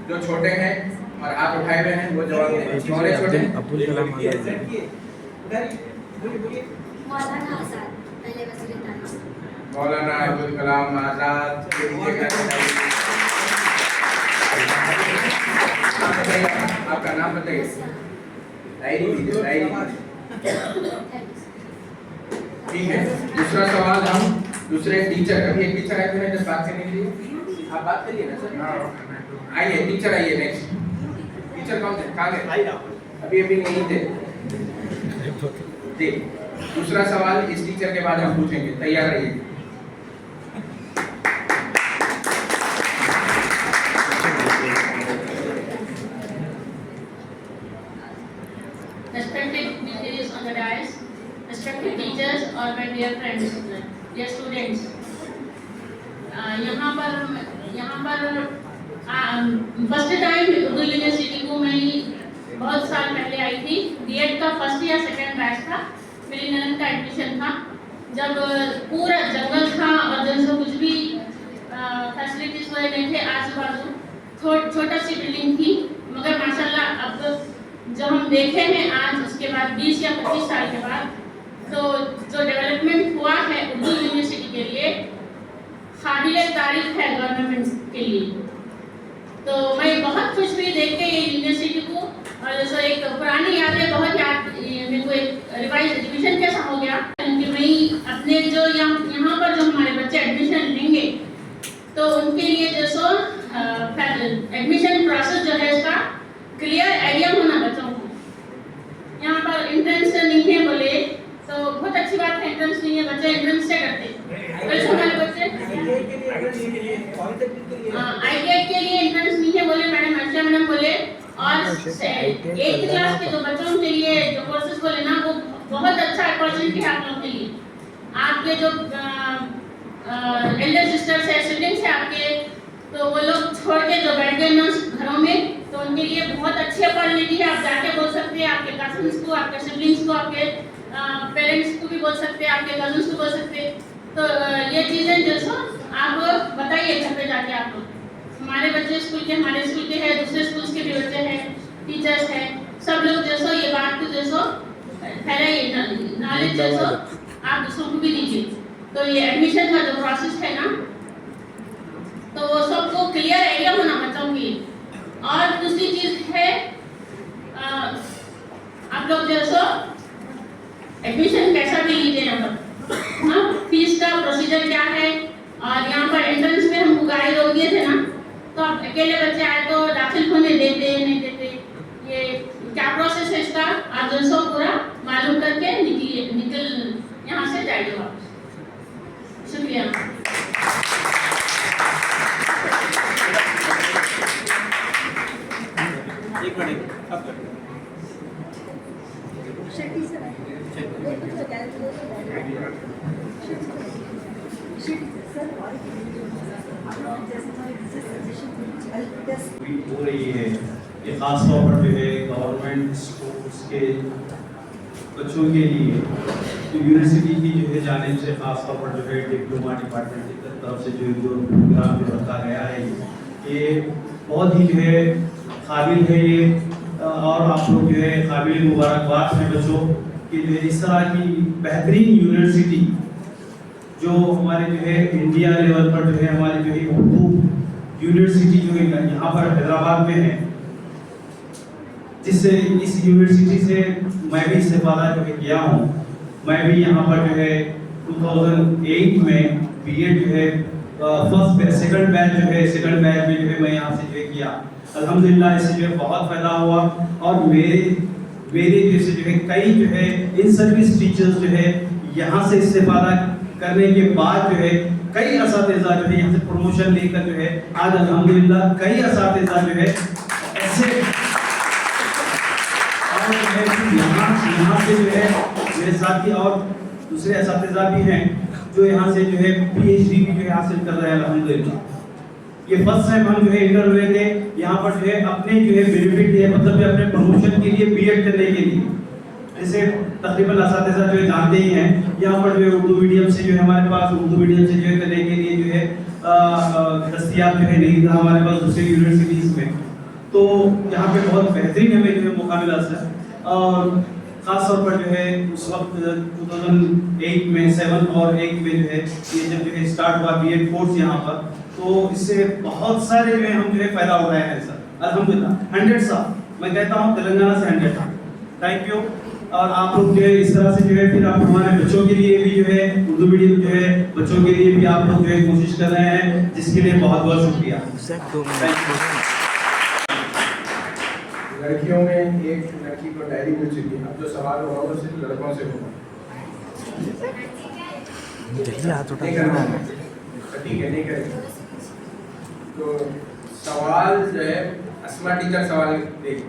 जो छोटे हैं और हाथ उठाए हुए हैं वो जवाब दें। छोटे छोटे अब्दुल कलाम आज़ाद। मौलाना आज़ाद पहले वज़ीर तालीम। मौलाना अब्दुल कलाम आज़ाद। आपका नाम बताइए। डायरी दीजिए, डायरी। ठीक है, दूसरा सवाल हम दूसरे टीचर, अभी एक टीचर आए थे बात करने के लिए, आप बात करिए ना सर। आइए टीचर, आइए नेक्स्ट टीचर। कौन थे, कहाँ गए? अभी नहीं थे। जी, दूसरा सवाल इस टीचर के बाद हम पूछेंगे, तैयार रहिए। Respected dignitaries on the dais, respected teachers और my dear friends, dear students, यहाँ पर फर्स्ट टाइम उर्दू यूनिवर्सिटी को मैं बहुत साल पहले आई थी। बीएड का फर्स्ट या सेकंड बैच था, मेरी ननद का एडमिशन था, जब पूरा जंगल था और जैसे कुछ भी फैसिलिटीज वगैरह नहीं थे, आजू बाजू छोटा सी बिल्डिंग थी। मगर माशाल्लाह अब जो हम देखे हैं आज, उसके बाद 20 या 25 साल के बाद, तो जो डेवलपमेंट हुआ है उर्दू यूनिवर्सिटी के लिए, काबिले तारीफ है गवर्नमेंट के लिए। तो मैं बहुत खुश हुई देख के ये यूनिवर्सिटी को, और जैसे एक पुरानी यादें बहुत याद, मेरे को एक रिवाइज एडमिशन कैसा हो गया कि मैं अपने जो यहाँ पर जो हमारे बच्चे एडमिशन लेंगे, तो उनके लिए जैसो एडमिशन प्रोसेस जो है इसका क्लियर आइडिया होना बच्चों को। यहाँ पर एंट्रेंस नहीं है बोले तो बहुत अच्छी बात है, एंट्रेंस नहीं है, बच्चे एंट्रेंस से करते। वैसे हमारे बच्चे ITI के लिए एंट्रेंस नहीं है बोले मैडम, अर्षा मैडम बोले। और 8th क्लास के जो बच्चों के लिए जो कोर्सेज बोले ना, वो बहुत अच्छा अपॉर्चुनिटी है आप लोगों के लिए। आपके जो एल्डर सिस्टर्स है, सिबलिंग्स है आपके, तो वो लोग छोड़ के जो बैठ गए ना घरों में, तो उनके लिए बहुत अच्छी अपॉर्चुनिटी है। आप जाके बोल सकते हैं आपके कजन्स को, आपके सिबलिंग्स को, आपके पेरेंट्स को भी बोल सकते हैं, आपके कजन्स को बोल सकते हैं। तो ये चीज़ें जो सो आप बताइए घर पे जाके आप लोग। हमारे बच्चे स्कूल के, हमारे स्कूल के हैं, दूसरे स्कूल्स के भी बच्चे हैं, टीचर्स हैं, सब लोग जो सो ये बात को जो सो फैलाइए, नॉलेज जो सो आप दूसरों को भी दीजिए। तो ये एडमिशन का जो प्रोसेस है ना, तो वो सबको क्लियर आइडिया होना बच्चों की। और दूसरी चीज़ है आप लोग जो सो एडमिशन कैसा भी लीजिए यहाँ पर, हाँ, फीस का प्रोसीजर क्या है। और यहाँ पर एंट्रेंस में हमको गाइड रोक दिए थे ना, तो अब अकेले बच्चे आए तो दाखिल होने देते नहीं देते, ये क्या प्रोसेस है इसका आप जो सो पूरा मालूम करके निकल यहाँ से जाइए वापस। शुक्रिया। एक मिनट हो रही है कि खास तौर पर जो है गवर्नमेंट स्कूल्स के बच्चों के लिए तो यूनिवर्सिटी की जो है जानिब से खास तौर पर जो है डिप्लोमा डिपार्टमेंट की तरफ से जो प्रोग्राम जो रखा गया है, ये बहुत ही जो है काबिल है ये। और आप लोग जो है काबिल मुबारकबाद हैं बच्चों कि जो है इस तरह की बेहतरीन यूनिवर्सिटी जो हमारे जो है इंडिया लेवल पर जो है हमारी जो है उर्दू यूनिवर्सिटी जो है यहाँ पर हैदराबाद में है, जिससे इस यूनिवर्सिटी से मैं भी इस्तेफादा जो है किया हूँ। मैं भी यहाँ पर जो है 2008 में बीएड जो है सेकंड बैच में जो है मैं यहाँ से जो है किया। अल्हम्दुलिल्लाह इससे जो है बहुत फायदा हुआ। और मेरे जैसे जो है कई जो है इन सर्विस टीचर्स जो है यहाँ से इस्तेफादा करने के बाद जो है कई असातिज़ा जो है यहाँ से प्रमोशन लेकर जो है आज अल्हम्दुलिल्लाह कई असातिज़ा जो है ऐसे और जो है यहाँ से जो है मेरे साथी और दूसरे असातिज़ा भी हैं जो यहाँ से जो है PhD भी जो है हासिल कर रहे हैं अल्हम्दुलिल्लाह। ये फर्स्ट टाइम हम जो है इंटर हुए थे यहाँ पर जो है अपने जो है बेनिफिट है, मतलब अपने प्रमोशन के लिए बीएड करने के लिए, जैसे तकरीबन असातिज़ा जो है जानते ही हैं यहाँ पर जो है उर्दू मीडियम से जो है हमारे पास उर्दू मीडियम से जो है करने के लिए जो है दस्तियाब जो है नहीं था हमारे पास दूसरी यूनिवर्सिटीज़ में। तो यहाँ पे बहुत बेहतरीन हमें जो है मौका मिला सर। और ख़ास तौर पर जो है उस वक्त 2008 में 7 और 8 में जो है ये जब जो है स्टार्ट हुआ बीएड कोर्स यहाँ पर, तो इससे बहुत सारे जो है हम जो है फ़ायदा हो रहे हैं सर अल्हम्दुलिल्लाह। 100 साहब मैं कहता हूँ तेलंगाना से 100 साहब थैंक यू। और आप लोग जो है इस तरह से जो है फिर आप हमारे बच्चों के लिए भी जो है उर्दू मीडियम जो है बच्चों के लिए भी आप लोग जो है कोशिश कर रहे हैं, जिसके लिए बहुत बहुत शुक्रिया। लड़कियों में एक लड़की को डायरी मिल चुकी है, अब जो सवाल होगा वो सिर्फ लड़कों से होगा। ठीक है नहीं करेंगे। तो सवाल जो है अस्मा टीचर सवाल देगी,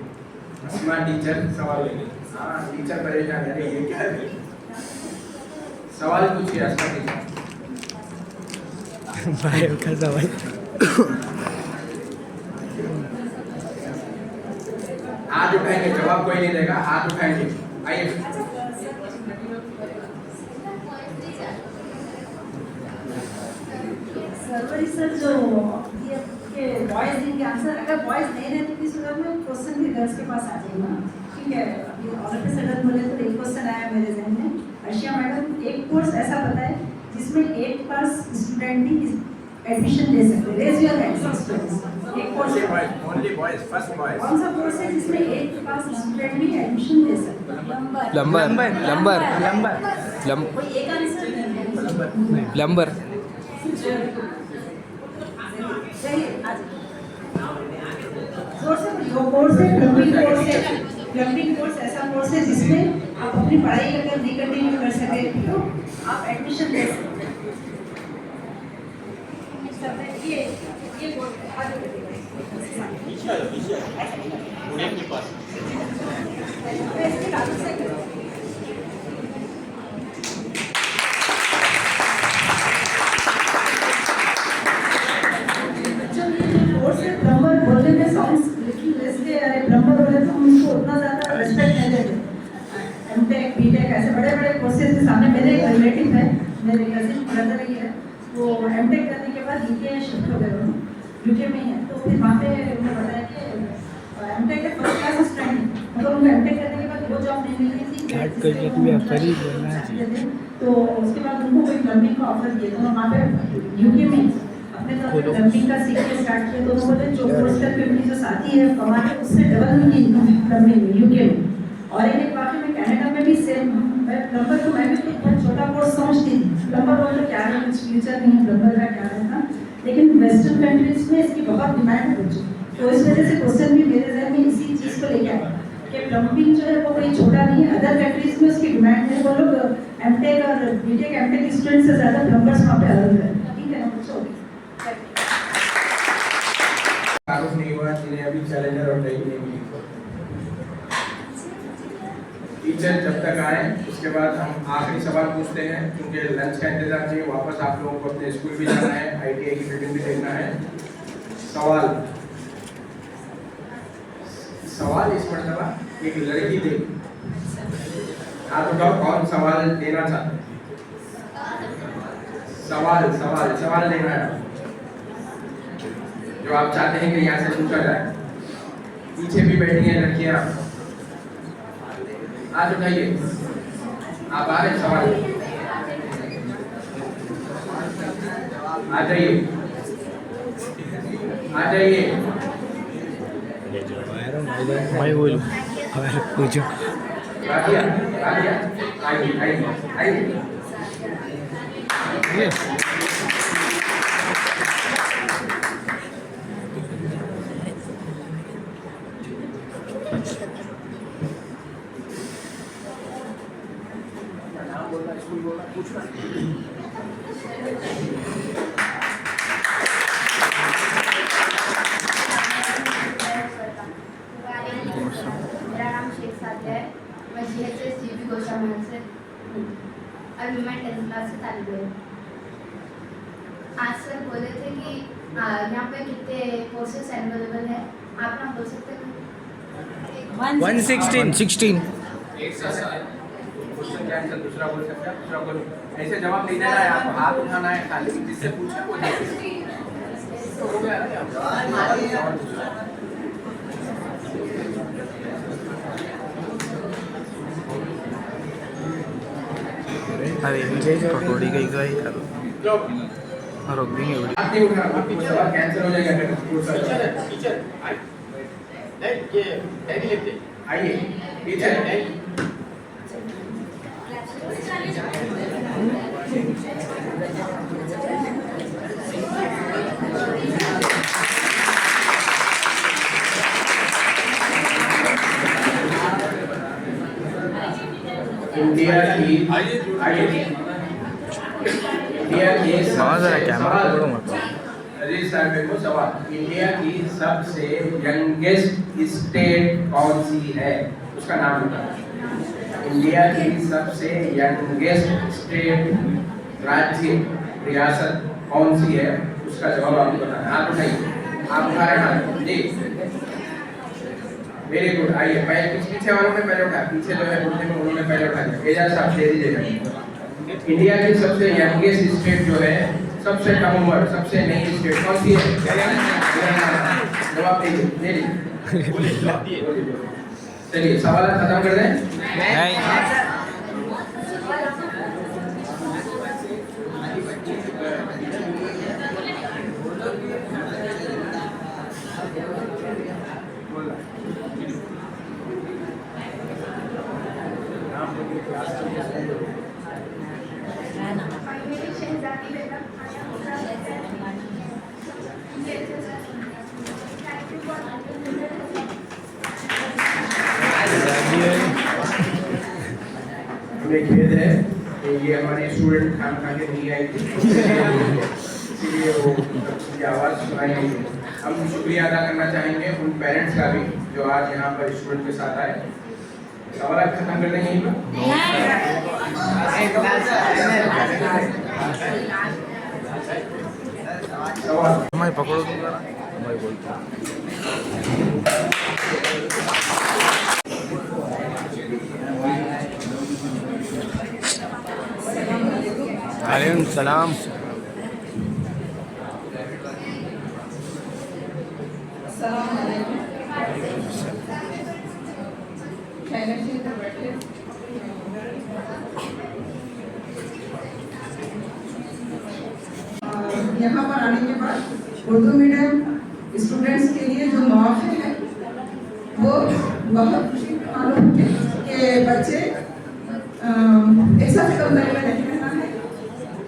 अस्मा टीचर सवाल लेंगे। हाँ टीचर परेशान है, ये क्या है? सवाल पूछिए अस्मा टीचर। हाथ उठाएंगे, जवाब कोई नहीं देगा, हाथ उठाएंगे। आइए सर्वरी सर जो ये के बॉयज देंगे आंसर, अगर बॉयज नहीं रहते भी सुबह में क्वेश्चन भी गर्ल्स के पास आ जाएगा, ठीक है। अभी ऑल ऑफ अ सडन बोले तो एक क्वेश्चन आया मेरे ज़हन में। अर्शिया मैडम एक कोर्स ऐसा बताए जिसमें 8 पास स्टूडेंट भी एडमिशन ले सकते, रेज योर हैंड स्टूडेंट्स। एक course only boys, first boys. कौन सा कोर्स है जिसमें 8 पास स्टूडेंट भी एडमिशन ले सकते? कोई एक आंसर प्लम्बर सही आज जोर से जो कोर्स है प्लम्बिंग कोर्स ऐसा कोर्स है जिसमें आप अपनी पढ़ाई अगर नहीं कंटिन्यू कर सके तो आप एडमिशन ले सकते हैं। ये बोर्ड आगे प्लम्बर बोलने में साउंड्स लिटिल लेस के अरे प्लम्बर बोले तो हम उसको उतना ज़्यादा रिस्पेक्ट नहीं देते। एमटेक बीटेक ऐसे बड़े बड़े कोर्सेज के सामने मेरे एक रिलेटिव है, मेरे कजिन ब्रदर ही है, वो एमटेक करने के बाद यूके शिफ्ट हो गए, यूके में ही है। तो फिर वहाँ पे उन्होंने बताया कि एमटेक के फर्स्ट क्लास स्टूडेंट मतलब उनको एमटेक करने के बाद वो जॉब नहीं मिली थी, तो उसके बाद उनको कोई प्लम्बिंग का ऑफर दिया, तो वहाँ पे यूके में अपने तरफ प्लम्बिंग का सीख के स्टार्ट किया। तो उन्होंने जो कोर्स करके उनकी जो साथी है कमाने उससे डबल उनकी इनकम प्लम्बिंग में यूके में। और एक वाकई में कनाडा में भी सेम, मैं प्लम्बर को मैं भी तो बहुत छोटा कोर्स समझती थी, प्लम्बर बोले क्या है, कुछ फ्यूचर नहीं है प्लम्बर का क्या रहता, लेकिन वेस्टर्न कंट्रीज में इसकी बहुत डिमांड हो चुकी। तो इस वजह से क्वेश्चन भी मेरे जहन में इसी चीज़ को लेकर आया कि प्लम्बिंग जो है वो कोई छोटा नहीं है, अदर कंट्रीज में उसकी डिमांड है। वो लोग एमटेक और बीटेक एमटेक स्टूडेंट से ज़्यादा प्लम्बर्स वहाँ पे अलग है। ठीक है ना, कुछ हो तारुफ नहीं हुआ, जिन्हें अभी चैलेंजर और ट्रेनिंग नहीं मिली। टीचर जब तक आए उसके बाद हम आखिरी सवाल पूछते हैं, क्योंकि लंच का इंतजार चाहिए, वापस आप लोगों को अपने स्कूल भी जाना है, आईटीआई की मीटिंग भी देखना है। सवाल इस मरतबा एक लड़की थी, आप बताओ कौन सवाल देना चाहते हैं? सवाल देना है जो आप चाहते हैं कि यहाँ से पूछा जाए। पीछे भी बैठी हैं लड़कियाँ, आज उठाइए, आप आ रहे सवाल, आ जाइए। मैं बोलूँ पूछो आइए। मेरा नाम शेख सादिया है, मैं जीएचएस जीबी गोशा महल से अभी मैं 10th क्लास से तालिब हूँ। आज सर बोले थे कि यहाँ पे कितने कोर्सेस अवेलेबल है, आप नाम बोल सकते हैं? 116 एक साथ क्वेश्चन का आंसर दूसरा बोल सकता है, दूसरा बोल, ऐसे जवाब नहीं देना है, आपको हाथ उठाना है खाली, जिससे पूछे वो दे। हो गया ना? अरे पकौड़ी गई गई करो रोक देंगे हाथ नहीं उठाना, आपकी सवाल कैंसिल हो जाएगा। टीचर आइए, टीचर इंडिया की सवाल, इंडिया की सबसे यंगेस्ट स्टेट कौन सी है, उसका नाम बताओ। इंडिया की सबसे यंगेस्ट स्टेट, राज्य, रियासत कौन सी है, उसका जवाब आपको बताना है। आप बताइए, आप उठा रहे हैं जी, वेरी गुड। आइए पीछे वालों ने पहले उठाया, पीछे जो है बोलने में उन्होंने पहले उठाया, एजाज साहब दे दीजिएगा। इंडिया की सबसे यंगेस्ट स्टेट जो है, सबसे कम उम्र, सबसे नई स्टेट कौन सी है? जवाब दीजिए। चलिए सवाल खत्म कर दें। हमें खेद है कि ये हमारे स्टूडेंट खाना खा के नहीं आई थी, इसलिए वो नहीं है। हम शुक्रिया अदा करना चाहेंगे उन पेरेंट्स का भी जो आज यहाँ पर स्टूडेंट के साथ आए। सवाल खत्म कर देंगे यहीं पर? सवाल मैं पकड़ो दूंगा ना, मैं बोलता हूँ। वालेकुम सलाम। यहाँ पर आने के बाद उर्दू मीडियम स्टूडेंट्स के लिए जो मौके है वो बहुत खुशी मालूम है कि बच्चे ऐसा कम में नहीं रहना है।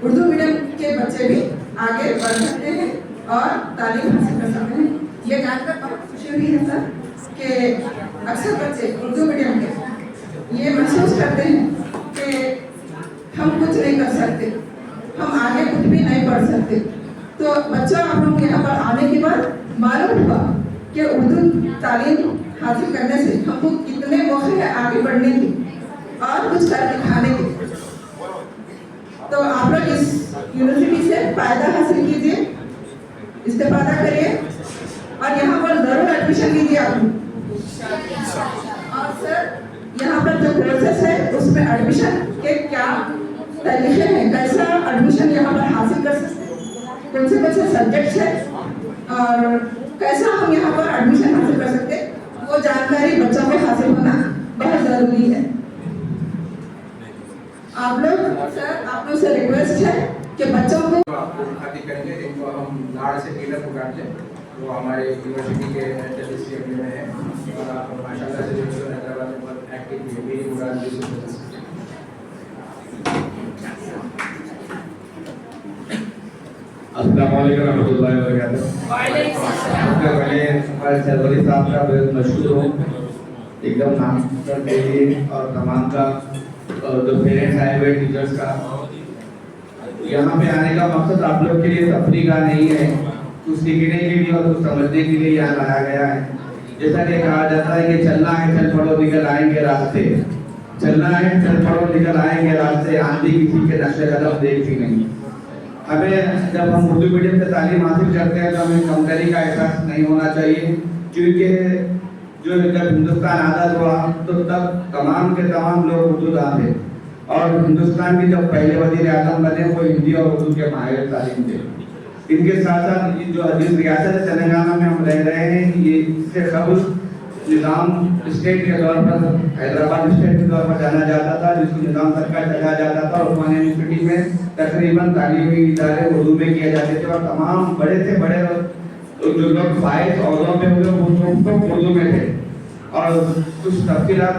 उर्दू मीडियम के बच्चे भी आगे बढ़ सकते हैं और तालीम हासिल कर सकते हैं। ये जानकर बहुत खुशी हुई है सर कि अक्सर बच्चे उर्दू मीडियम के ये महसूस करते हैं कि हम कुछ नहीं कर सकते, हम आगे कुछ भी नहीं पढ़ सकते। तो बच्चा आप लोग यहाँ पर आने के बाद मालूम हुआ कि उर्दू तालीम हासिल करने से हमको कितने मौके हैं आगे बढ़ने के और कुछ कर दिखाने के। तो आप लोग इस यूनिवर्सिटी से फायदा हासिल कीजिए, इस्तेफादा करिए और यहाँ पर जरूर एडमिशन लीजिए आप लोग। और सर यहाँ पर जो कोर्सेस है उसमें एडमिशन के क्या तरीके हैं, कैसा एडमिशन यहाँ पर हासिल कर सकते हैं, कौन से सब्जेक्ट्स हैं और कैसा हम यहाँ पर एडमिशन हासिल कर सकते हैं, वो जानकारी बच्चों को हासिल होना बहुत जरूरी है। आप लोग सर आप लोग से रिक्वेस्ट है कि बच्चों को आपको खातिर करेंगे जिनको हम लाड़ से टीलर पुकारते हैं, वो हमारे यूनिवर्सिटी के एंट्रेंस में है और आप माशाल्लाह से जो हैदराबाद में बहुत एक्टिव है। मेरी मुराद यूसुफ अस्सलाम वालेकुम रहमतुल्लाहि व बरकातहू। वालेकुम अस्सलाम। पहले हमारे सरवरी साहब का बहुत मशहूर हूँ एकदम नाम के लिए और तमाम का जो पेरेंट्स आए हुए टीचर्स का। यहाँ पे आने का मकसद आप लोग के लिए तफरीह का नहीं है, कुछ सीखने के लिए और कुछ समझने के लिए यहाँ लाया गया है। जैसा कि कहा जाता है कि चलना है चल पड़ो निकल आएंगे रास्ते, चलना है चल पड़ो निकल आएंगे रास्ते, आंधी किसी के नक्शे कदम देखती नहीं। हमें जब हम उर्दू मीडियम से तालीम हासिल करते हैं तो हमें कमतरी का एहसास नहीं होना चाहिए, क्योंकि जो जब हिंदुस्तान आज़ाद हुआ तो तब तमाम के तमाम लोग उर्दू दान थे और हिंदुस्तान के जब पहले वज़ीर आज़म बने वो हिंदी और उर्दू के माहिर तालीम थे। इनके साथ साथ जो जिस रियासत तेलंगाना में हम रह रहे हैं ये इससे कबल निज़ाम स्टेट के तौर पर हैदराबाद स्टेट के तौर पर जाना जाता था, जिसको निज़ाम सरकार चलाया जाता था। उस्मानिया यूनिवर्सिटी में तकरीबन तालीमी इदारे उर्दू में किए जाते थे और तमाम बड़े से बड़े जो लोग फाइज औरों में हुए वो उर्दू में थे। और कुछ तफसीलात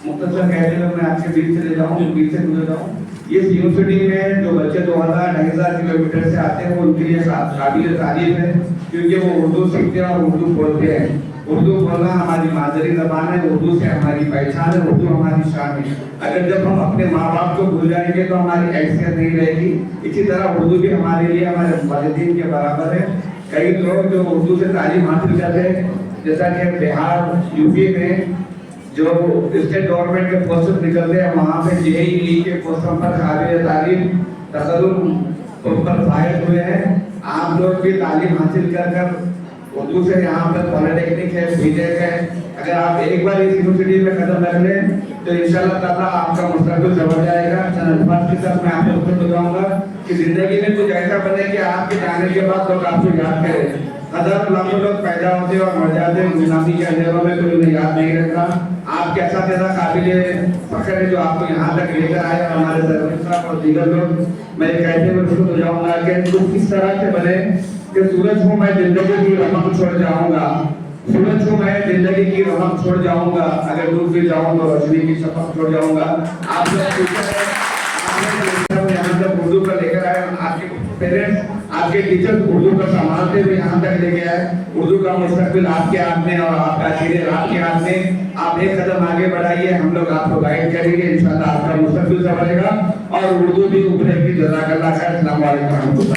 मुख्तसर कहते हुए मैं आपके बीच से ले जाऊँ, बीच से गुजर जाऊँ। इस यूनिवर्सिटी में जो बच्चे 2000-2500 किलोमीटर से आते हैं वो उनके लिए काबिल तारीफ है, क्योंकि वो उर्दू सीखते हैं और उर्दू बोलते हैं। उर्दू बोलना हमारी मादरी ज़बान है, उर्दू से हमारी पहचान है, उर्दू हमारी शान है। अगर जब हम अपने माँ बाप को भूल जाएंगे तो हमारी हैसियत नहीं रहेगी। इसी तरह उर्दू भी हमारे लिए हमारे वालिदैन के बराबर है। कई लोग जो उर्दू से तालीम हासिल करते हैं, जैसा कि बिहार यूपी में जो स्टेट गवर्नमेंट के पोस्ट निकलते हैं वहाँ पे JEE के पोस्टों पर काबिल तालीम तसल्लुम पर फायद हुए हैं। आप लोग भी तालीम हासिल कर उर्दू से यहाँ पर पॉलिटेक्निक है, बीटेक है। अगर आप एक बार इस यूनिवर्सिटी में कदम रख लें तो इंशाल्लाह ताला आपका मुस्तकबिल संवर जाएगा। अल्फाज के साथ मैं आप लोगों को बताऊंगा कि जिंदगी में कुछ ऐसा बने कि आपके जाने के बाद लोग आपको याद करें। हज़ारों लाखों लोग पैदा होते और मर जाते, गुलामी के अंधेरों में कोई उन्हें याद नहीं रखता। आप कैसा तेरा काबिल फख्र है जो आपको यहाँ तक लेकर आए और हमारे सरवरी साहब और दीगर लोग। मैं कहते हुए खुद हो जाऊंगा कि तुम किस तरह से बने कि सूरज को मैं जिंदगी की रमक छोड़ जाऊंगा, सूरज को मैं जिंदगी की रमक छोड़ जाऊंगा, अगर डूब भी जाऊं तो रोशनी की शपथ छोड़ जाऊंगा। आप लोग यहाँ तक उर्दू का लेकर आए, आपके पेरेंट्स आपके टीचर्स उर्दू का संभालते हुए यहाँ तक लेके आए। उर्दू का मुस्तकबिल आपके हाथ में और आपका करियर आपके हाथ में। आप एक कदम आगे बढ़ाइए, हम लोग आपको गाइड करेंगे, इंशाल्लाह आपका मुस्तकबिल संभलेगा और उर्दू भी उभरेगी। जज़ाकल्लाह खैर। अस्सलाम वालेकुम।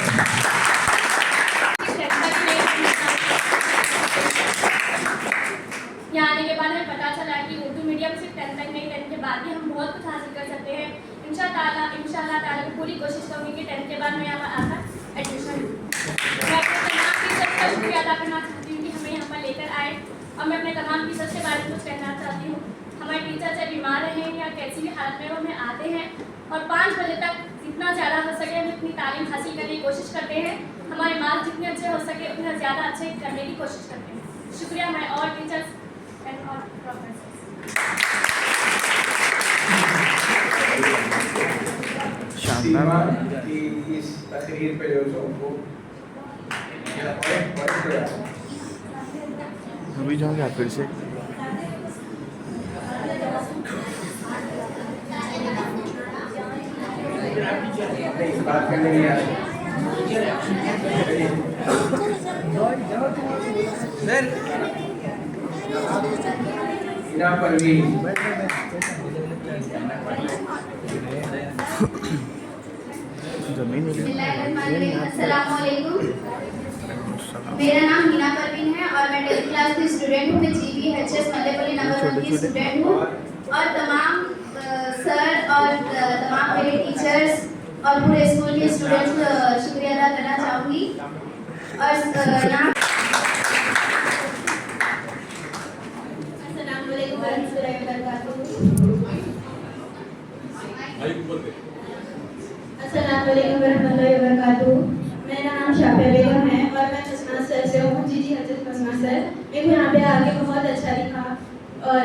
इंशाल्लाह ताला मैं पूरी कोशिश करूँगी कि 10th के बाद मैं यहाँ पर आकर एडमिशन लूँ। मैं अपने तमाम टीचर्स का शुक्रिया अदा करना चाहती हूँ कि हमें यहाँ पर लेकर आए, और मैं अपने तमाम टीचर्स के बारे में कुछ कहना चाहती हूँ। हमारे टीचर चाहे बीमार रहें या कैसी भी हालत में वो हमें आते हैं और 5 बजे तक जितना ज़्यादा हो सके हम इतनी तालीम हासिल करने की कोशिश करते हैं। हमारे मार्क्स जितने अच्छे हो सके उतना ज़्यादा अच्छे करने की कोशिश करते हैं। शुक्रिया my all teachers and all professors. Seema की इस तकरीर पे जो है उनको अभी जाओगे आप फिर से बात करने नहीं आ रही। हिना परवीन, जमीन अस्सलामुअलैकुम। मेरा नाम हिना परवीन है और मैं 10th क्लास की स्टूडेंट हूँ। मैं GVHS मल्लेपल्ली नंबर 1 की स्टूडेंट हूँ और तमाम सर और तमाम मेरे टीचर्स और पूरे स्कूल के स्टूडेंट्स को शुक्रिया अदा करना चाहूँगी। और यहाँ अस्सलामुअलैकुम वरहमतुल्लाहि वबरकातुहू। मेरा नाम शाफिया बेगम है और मैं मसना सर से हूँ, GGHS मसना सर। मेरे को यहाँ पे आके बहुत अच्छा लगा और